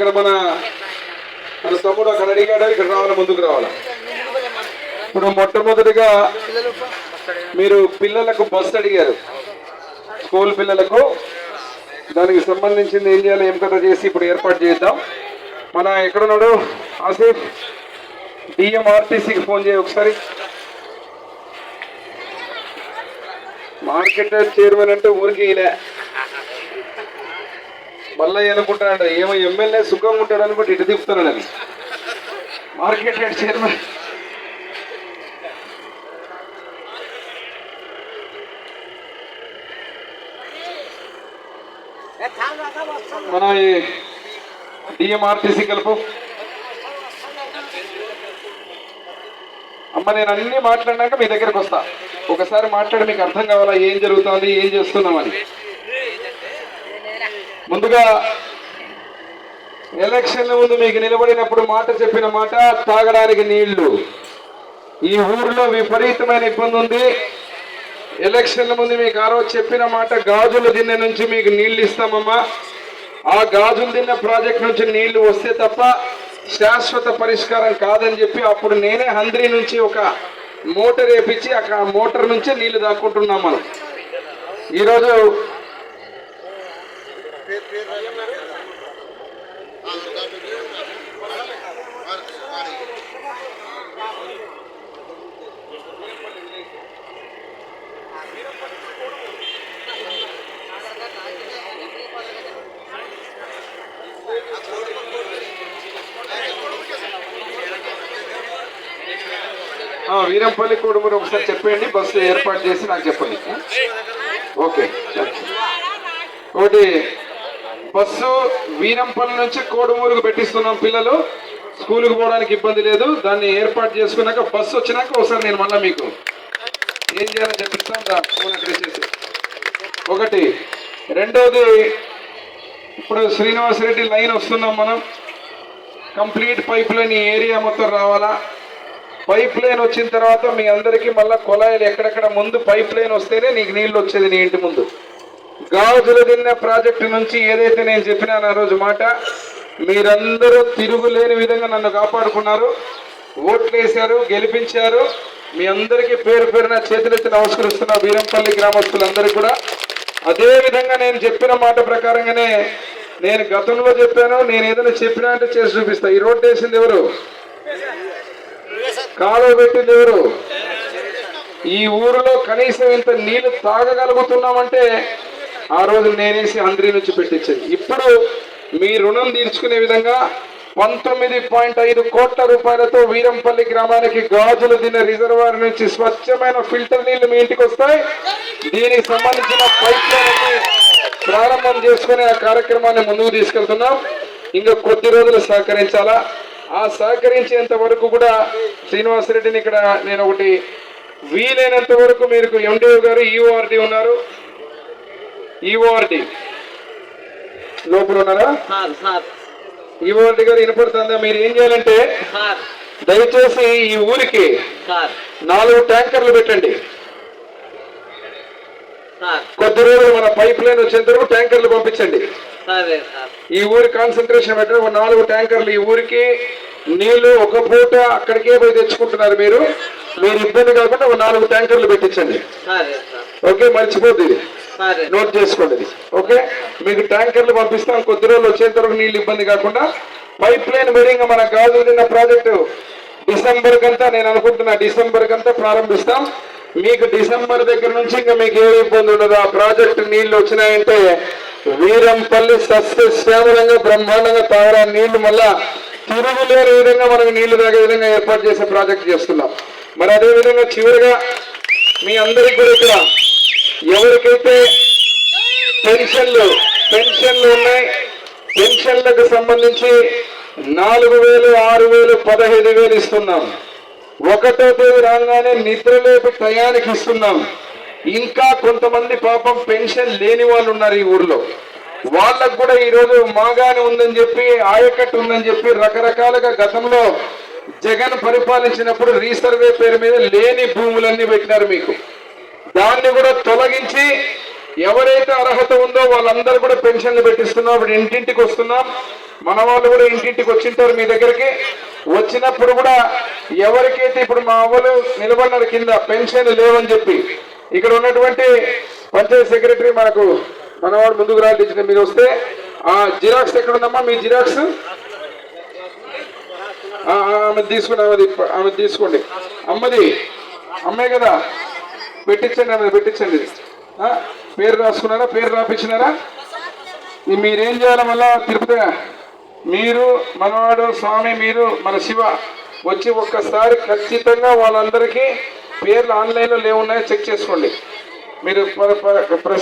ఇక్కడ మన తమ్ముడు అక్కడ అడిగాడు, ఇక్కడ రావాలి, ముందుకు రావాలి. ఇప్పుడు మొట్టమొదటిగా మీరు పిల్లలకు బస్సు అడిగారు, స్కూల్ పిల్లలకు. దానికి సంబంధించింది ఏం చేయాలి, ఏం కథ చేసి ఇప్పుడు ఏర్పాటు చేద్దాం. మన ఎక్కడున్నాడు ఆసిఫ్, డిఎంఆర్టీసీకి ఫోన్ చేయి ఒకసారి. మార్కెట్ చైర్మన్ అంటే ఊరికి ఈయన మళ్ళీ అనుకుంటాడు ఏమో ఎమ్మెల్యే సుఖంగా ఉంటాడు అనుకుంటే ఇటు తిప్పుతున్నాడని. మార్కెట్ యార్డ్ చైర్మన్ మన డిఎంఆర్టీసీ కలుపు. అమ్మ నేను అన్ని మాట్లాడినాక మీ దగ్గరకు వస్తా. ఒకసారి మాట్లాడి మీకు అర్థం కావాలా ఏం జరుగుతుంది, ఏం చేస్తున్నామని. ముందుగా ఎలక్షన్ల ముందు మీకు నిలబడినప్పుడు మాట చెప్పిన మాట, తాగడానికి నీళ్లు. ఈ ఊరిలో విపరీతమైన ఇబ్బంది ఉంది. ఎలక్షన్ల ముందు మీకు ఆ రోజు చెప్పిన మాట, గాజుల దిన్నె నుంచి మీకు నీళ్లు ఇస్తామమ్మా. ఆ గాజుల దిన్నె ప్రాజెక్ట్ నుంచి నీళ్లు వస్తే తప్ప శాశ్వత పరిష్కారం కాదని చెప్పి అప్పుడు నేనే హంద్రీ నుంచి ఒక మోటార్ వేపించి ఆ మోటార్ నుంచే నీళ్లు దాక్కుంటున్నాం మనం. ఈరోజు వీరంపల్లి కోడుమూరు ఒకసారి చెప్పండి, బస్సు ఏర్పాటు చేసి నాకు చెప్పండి. ఓకే, ఒకటి బస్సు వీరంపల్లి నుంచి కోడుమూరుకు పెట్టిస్తున్నాం. పిల్లలు స్కూల్కి పోవడానికి ఇబ్బంది లేదు. దాన్ని ఏర్పాటు చేసుకున్నాక బస్సు వచ్చినాక ఒకసారి నేను మళ్ళీ మీకు ఏం చేయాలని చెప్పిస్తాను. ఫోన్ అక్కడ చేసి ఒకటి. రెండవది, ఇప్పుడు శ్రీనివాసరెడ్డి లైన్ వస్తున్నాం మనం. కంప్లీట్ పైప్ లైన్ ఈ ఏరియా మొత్తం రావాలా. పైప్ లైన్ వచ్చిన తర్వాత మీ అందరికీ మళ్ళీ కొలాయిలు ఎక్కడెక్కడ ముందు పైప్ లైన్ వస్తేనే నీకు నీళ్ళు వచ్చేది నీ ఇంటి ముందు. గాజుల దిన్నె ప్రాజెక్టు నుంచి ఏదైతే నేను చెప్పినాను ఆ రోజు మాట, మీరందరూ తిరుగులేని విధంగా నన్ను కాపాడుకున్నారు, ఓట్లు వేశారు, గెలిపించారు. మీ అందరికీ పేరు పేరున చేతులెత్తి నమస్కరిస్తున్నా వీరంపల్లి గ్రామస్తులందరికీ కూడా. అదేవిధంగా నేను చెప్పిన మాట ప్రకారంగానే నేను గతంలో చెప్పాను, నేను ఏదైనా చెప్పినా అంటే చేసి చూపిస్తా. ఈ రోడ్డు వేసింది ఎవరు, కాలువ పెట్టింది ఎవరు? ఈ ఊరిలో కనీసం ఇంత నీళ్లు తాగగలుగుతున్నామంటే ఆ రోజు నేనేసి హంద్రీ నుంచి పెట్టించింది. ఇప్పుడు మీ రుణం తీర్చుకునే విధంగా 19.5 కోట్ల రూపాయలతో వీరంపల్లి గ్రామానికి గాజుల దిన్నె రిజర్వాయర్ నుంచి స్వచ్ఛమైన ఫిల్టర్ నీళ్లు మీ ఇంటికి వస్తాయి. దీనికి సంబంధించిన పైప్ లైన్ ప్రారంభం చేసుకునే ఆ కార్యక్రమాన్ని ముందుకు తీసుకెళ్తున్నాం. ఇంకా కొద్ది రోజులు సహకరించాలా. ఆ సహకరించేంత వరకు కూడా శ్రీనివాసరెడ్డిని ఇక్కడ నేను ఒకటి వీలైనంత వరకు మీరు ఎండిఓ గారు ఈఓఆర్డి ఉన్నారు, ఈఓఆర్డి లోపల ఉన్నారా? ఈఓఆర్డి గారు వినపడుతుందా? మీరు ఏం చేయాలంటే దయచేసి ఈ ఊరికి 4 ట్యాంకర్లు పెట్టండి. కొద్ది రోజులు మన పైప్ లైన్ వచ్చేంత వరకు ట్యాంకర్లు పంపించండి. ఈ ఊరి కాన్సన్ట్రేషన్ పెట్టండి. 4 ట్యాంకర్లు ఈ ఊరికి నీళ్లు ఒక పూట అక్కడికే పోయి తెచ్చుకుంటున్నారు. మీరు ఇబ్బంది కాకుండా 4 ట్యాంకర్లు పెట్టించండి. ఓకే, మర్చిపోద్ది, నోట్ చేసుకోండి. ఓకే, మీకు ట్యాంకర్లు పంపిస్తాం. కొద్ది రోజులు వచ్చేంత వరకు నీళ్ళు ఇబ్బంది కాకుండా పైప్ లైన్ మెరింగ్ మన గాజుల దిన్నె ప్రాజెక్టు డిసెంబర్ కంతా, నేను అనుకుంటున్నా డిసెంబర్ కంతా ప్రారంభిస్తాం. మీకు డిసెంబర్ దగ్గర నుంచి ఇంకా మీకు ఏ ఇబ్బంది ఉండదు. ఆ ప్రాజెక్టు నీళ్లు వచ్చినాయంటే వీరంపల్లి సస్యశ్యామలంగా బ్రహ్మాండంగా తాగడానికి నీళ్లు మళ్ళా తిరుగులేని విధంగా మనకు నీళ్లు తాగే విధంగా ఏర్పాటు చేసే ప్రాజెక్ట్ చేస్తున్నాం. మరి అదేవిధంగా చివరిగా మీ అందరికీ కూడా ఇక్కడ ఎవరికైతే పెన్షన్లు ఉన్నాయి, పెన్షన్లకు సంబంధించి 4,000, 6,000, 15,000 ఇస్తున్నాం. 1వ తేదీ రాగానే నిద్రలేపి టయానికి ఇస్తున్నాం. ఇంకా కొంతమంది పాపం పెన్షన్ లేని వాళ్ళు ఉన్నారు ఈ ఊర్లో. వాళ్ళకు కూడా ఈరోజు మాగాని ఉందని చెప్పి, ఆయకట్టు ఉందని చెప్పి రకరకాలుగా గతంలో జగన్ పరిపాలించినప్పుడు రీసర్వే పేరు మీద లేని భూములన్నీ పెట్టినారు మీకు. దాన్ని కూడా తొలగించి ఎవరైతే అర్హత ఉందో వాళ్ళందరూ కూడా పెన్షన్లు పెట్టిస్తున్నాం. ఇప్పుడు ఇంటింటికి వస్తున్నాం. మన వాళ్ళు కూడా ఇంటింటికి వచ్చింటారు మీ దగ్గరికి. వచ్చినప్పుడు కూడా ఎవరికైతే ఇప్పుడు మా అవ్వలు నిలబడినారు కింద పెన్షన్ లేవని చెప్పి, ఇక్కడ ఉన్నటువంటి పంచాయత్ సెక్రటరీ మనకు మనవాడు ముందుకు రాల్పించిన మీరు వస్తే ఆ జిరాక్స్ ఎక్కడ ఉందమ్మా మీ జిరాక్స్? ఆమె తీసుకోండి, ఆమె తీసుకోండి. అమ్మే కదా, పెట్టించండి, ఆమె పెట్టించండి. పేరు రాసుకున్నారా? పేరు రాపించినారా? మీరేం చేయాలి మళ్ళా తిరుపతి మీరు మనవాడు స్వామి మీరు మన శివ వచ్చి ఒక్కసారి ఖచ్చితంగా వాళ్ళందరికీ పేర్లు ఆన్లైన్లో లేవున్నాయో చెక్ చేసుకోండి. మీరు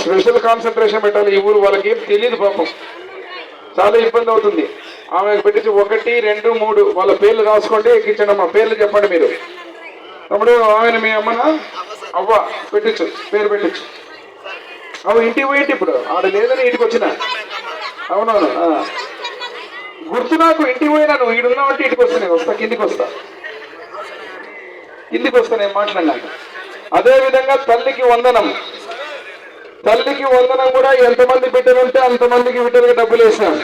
స్పెషల్ కాన్సన్ట్రేషన్ పెట్టాలి. ఈ ఊరు వాళ్ళకి ఏం తెలియదు పాపం, చాలా ఇబ్బంది అవుతుంది. ఆమెకు పెట్టించి 1, 2, 3 వాళ్ళ పేర్లు రాసుకోండి, ఎక్కించండి. అమ్మా పేర్లు చెప్పండి మీరు. తమ్ముడు ఆయన మీ అమ్మన అవ్వ పెట్టించు, పేరు పెట్టించు. అవి ఇంటికి పోయింటి ఇప్పుడు ఆడ లేదని ఇంటికి వచ్చిన. అవునవును గుర్తు నాకు, ఇంటికి పోయినా నువ్వు ఈడున్నావంటే ఇంటికి వస్తా, నేను వస్తా, కిందికి వస్తా నేను మాట్లాడినాక. అదేవిధంగా తల్లికి వందనం, తల్లికి వందనం కూడా ఎంతమంది బిడ్డలు ఉంటే అంతమందికి బిడ్డలకి డబ్బులు వేసాం.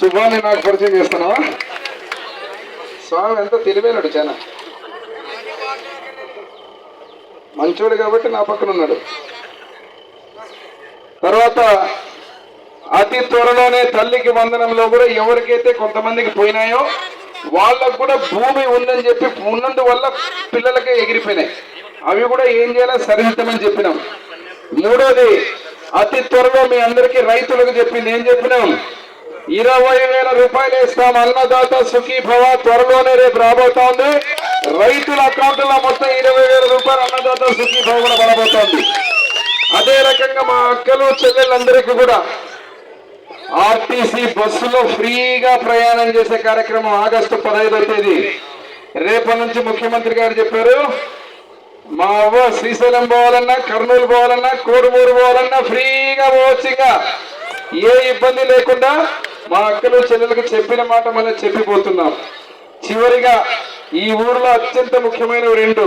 శుభాన్ని నాకు పరిచయం చేస్తున్నావా? స్వామి ఎంత తెలివైనడు, చాలా మంచోడు కాబట్టి నా పక్కన ఉన్నాడు. తర్వాత అతి త్వరలోనే తల్లికి వందనంలో కూడా ఎవరికైతే కొంతమందికి పోయినాయో వాళ్ళకు కూడా భూమి ఉందని చెప్పి ఉన్నందువల్ల పిల్లలకే ఎగిరిపోయినాయి. అవి కూడా ఏం చేయాలో సరిదిద్దమని చెప్పినాం. మూడోది అతి త్వరలో మీ అందరికీ రైతులకు చెప్పింది ఏం చెప్పినాం? 20,000 రూపాయలు ఇస్తాం, అన్నదాత సుఖీభవ. త్వరలోనే రేపు రాబోతోంది. రైతుల అకౌంట్లో మొత్తం 20,000 రూపాయలు అన్నదాత సుఖీభవ కూడా పడబోతోంది. అదే రకంగా మా అక్కలు చెల్లెళ్ళందరికీ కూడా ఆర్టీసీ బస్సులో ఫ్రీగా ప్రయాణం చేసే కార్యక్రమం ఆగస్టు 15వ తేదీ రేపటి నుంచి ముఖ్యమంత్రి గారు చెప్పారు. మా అవ్వ శ్రీశైలం పోవాలన్నా, కర్నూలు పోవాలన్నా, కోడుమూరు పోవాలన్నా ఫ్రీగా పోవచ్చు. ఇంకా ఏ ఇబ్బంది లేకుండా మా అక్కలు చెల్లెలకు చెప్పిన మాట మనం చెప్పిపోతున్నాం. చివరిగా ఈ ఊర్లో అత్యంత ముఖ్యమైన 2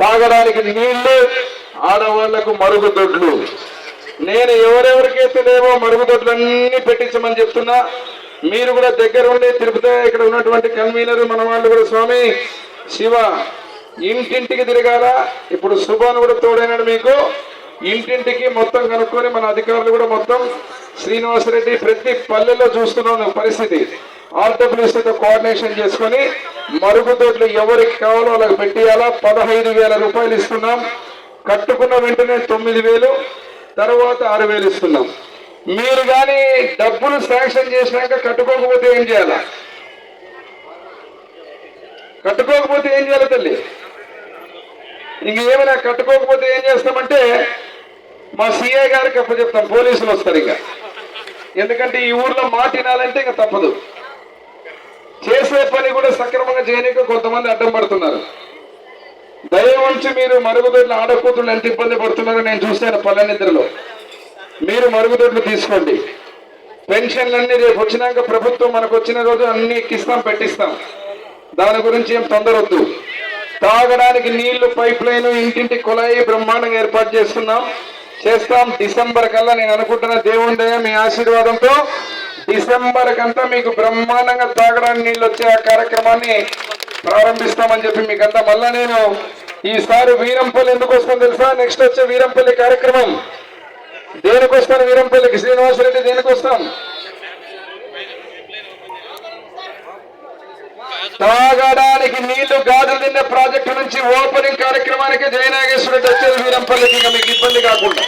తాగడానికి నీళ్లు, ఆడవాళ్లకు మరుగుదొడ్లు. నేను ఎవరెవరికైతే లేవో మరుగుదొడ్లన్నీ పెట్టించమని చెప్తున్నా. మీరు కూడా దగ్గర ఉండి తిరుపతి ఇక్కడ ఉన్నటువంటి కన్వీనర్ మన వాళ్ళు కూడా స్వామి శివ ఇంటింటికి తిరగాల. ఇప్పుడు శుభాను కూడా తోడైనాడు మీకు. ఇంటింటికి మొత్తం కనుక్కొని మన అధికారులు కూడా మొత్తం శ్రీనివాసరెడ్డి ప్రతి పల్లెల్లో చూస్తున్నాం పరిస్థితి. ఆర్డబ్ల్యూసీతో కోఆర్డినేషన్ చేసుకొని మరుగుదొడ్లు ఎవరికి కావాలో వాళ్ళకి పెట్టియాలా. 15,000 రూపాయలు ఇస్తున్నాం. కట్టుకున్న వెంటనే 9,000, తర్వాత 6,000 ఇస్తున్నాం. మీరు కానీ డబ్బులు శాంక్షన్ చేసినాక కట్టుకోకపోతే ఏం చేయాలా? కట్టుకోకపోతే ఏం చేయాలి తల్లి? ఇంకేమైనా కట్టుకోకపోతే ఏం చేస్తామంటే మా సిఐ గారికి అప్పచెప్తాం, పోలీసులు వస్తారు. ఇంకా ఎందుకంటే ఈ ఊర్లో మాట వినాలంటే ఇంకా తప్పదు. చేసే పని కూడా సక్రమంగా చేయడానికి కొంతమంది అడ్డం పడుతున్నారు. దయవంచి మీరు మరుగుదొడ్లు ఆడకూతులు ఎంత ఇబ్బంది పడుతున్నారో నేను చూశాను పల్లెనిద్రలో. మీరు మరుగుదొడ్లు తీసుకోండి. పెన్షన్లన్నీ రేపు వచ్చినాక ప్రభుత్వం మనకు వచ్చిన రోజు అన్ని ఎక్కిస్తాం, పెట్టిస్తాం. దాని గురించి ఏం తొందరొద్దు. తాగడానికి నీళ్లు పైప్ లైన్, ఇంటింటి కుళాయి బ్రహ్మాండంగా ఏర్పాటు చేస్తాం. డిసెంబర్ కల్లా నేను అనుకుంటున్న దేవుడి మీ ఆశీర్వాదంతో డిసెంబర్ కంతా మీకు బ్రహ్మాండంగా తాగడానికి నీళ్ళు వచ్చే ఆ కార్యక్రమాన్ని ప్రారంభిస్తామని చెప్పి మీకంతా. మళ్ళా నేను ఈసారి వీరంపల్లి ఎందుకు వస్తాను తెలుసా? నెక్స్ట్ వచ్చే వీరంపల్లి కార్యక్రమం దేనికి వస్తాను? వీరంపల్లికి శ్రీనివాసరెడ్డి దేనికి వస్తాం? తాగడానికి నీళ్లు గాజులు తిన్న ప్రాజెక్టు నుంచి ఓపెనింగ్ కార్యక్రమానికి జయనాగేశ్వరరెడ్డి వచ్చేది వీరంపల్లికి, ఇంకా మీకు ఇబ్బంది కాకుండా.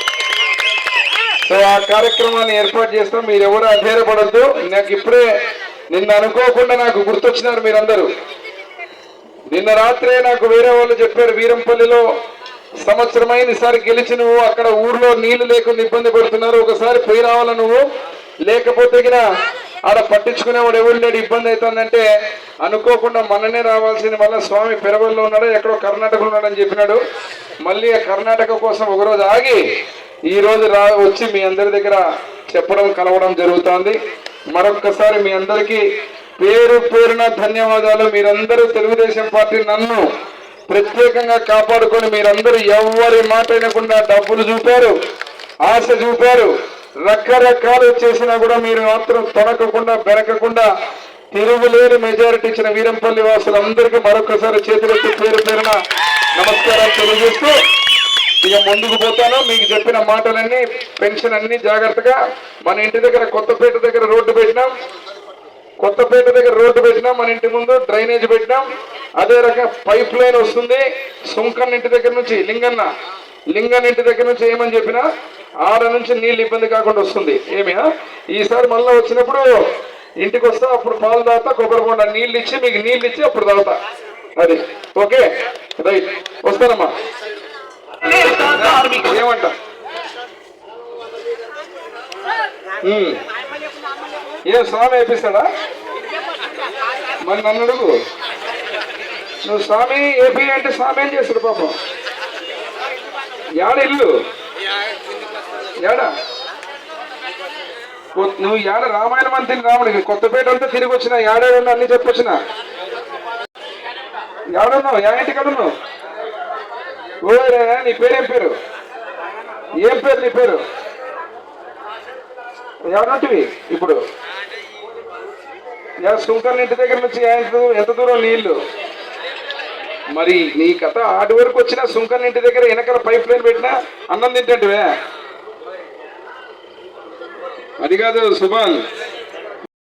సో ఆ కార్యక్రమాన్ని ఏర్పాటు చేస్తాం. మీరు ఎవరు అధైర్యపడద్దు. నాకు ఇప్పుడే నిన్న అనుకోకుండా నాకు గుర్తొచ్చినారు మీరందరూ. నిన్న రాత్రే నాకు వేరే వాళ్ళు చెప్పారు, వీరంపల్లిలో సంవత్సరమైన ఈసారి గెలిచి నువ్వు అక్కడ ఊర్లో నీళ్లు లేకుండా ఇబ్బంది పడుతున్నారు, ఒకసారి పోయి రావాలా నువ్వు, లేకపోతే ఆడ పట్టించుకునేవాడు ఎవరు లేడు, ఇబ్బంది అవుతుందంటే అనుకోకుండా మననే రావాల్సింది. మళ్ళీ స్వామి పెరవల్లో ఉన్నాడు, ఎక్కడో కర్ణాటకలో ఉన్నాడని చెప్పినాడు. మళ్ళీ కర్ణాటక కోసం ఒకరోజు ఆగి ఈ రోజు వచ్చి మీ అందరి దగ్గర చెప్పడం కలవడం జరుగుతుంది. మరొక్కసారి మీ అందరికీ పేరు పేరున ధన్యవాదాలు. మీరందరూ తెలుగుదేశం పార్టీ నన్ను ప్రత్యేకంగా కాపాడుకొని మీరందరూ ఎవరి మాట వినకుండా డబ్బులు చూపారు, ఆశ చూపారు, రకరకాలు చేసినా కూడా మీరు మాత్రం తొనకకుండా బెరకకుండా తిరుగులేని మెజారిటీ ఇచ్చిన వీరంపల్లి వాసులందరికీ మరొకసారి చేతులెత్తి పేరు పేరున నమస్కారాలు తెలియజేస్తూ ఇక ముందుకు పోతాను. మీకు చెప్పిన మాటలన్నీ పెన్షన్ అన్ని జాగ్రత్తగా మన ఇంటి దగ్గర కొత్తపేట దగ్గర రోడ్డు పెట్టినాం, మన ఇంటి ముందు డ్రైనేజ్ పెట్టినాం. అదే రకం పైప్ లైన్ వస్తుంది సుంకన్న ఇంటి దగ్గర నుంచి లింగన్ ఇంటి దగ్గర నుంచి ఏమని చెప్పినా ఆడ నుంచి నీళ్ళు ఇబ్బంది కాకుండా వస్తుంది. ఏమి ఈసారి మళ్ళీ వచ్చినప్పుడు ఇంటికి వస్తా, అప్పుడు పాలు తాగుతా, కొబ్బరి బొండ నీళ్ళు ఇచ్చి మీకు నీళ్ళు ఇచ్చి అప్పుడు తాగుతా. అది ఓకే రైట్. వస్తానమ్మా. ఏమంట ఏం స్వామి వేపిస్తాడా? మరి నన్ను అడుగు. నువ్వు స్వామి ఏపీ అంటే స్వామి ఏం చేస్తాడు పాపం? యాడ ఇల్లు యాడా? నువ్వు యాడ రామాయణం అని తిని రాముడికి కొత్తపేట అంతా తిరిగి వచ్చిన యాడేడు అన్ని చెప్పొచ్చిన. యాడున్నావు? యా ఇంటి కడున్నావు? ఓరే నీ పేరేం పేరు? ఏం పేరు నీ పేరు? ఎవరంటివి ఇప్పుడు? సుంకర్ ఇంటి దగ్గర నుంచి ఎంత దూరం నీళ్లు? మరి నీ కథ ఆటి వరకు వచ్చినా సుంకర్ ఇంటి దగ్గర వెనకాల పైప్ లైన్ పెట్టినా అన్నం తింటే అది కాదు సుభాన్.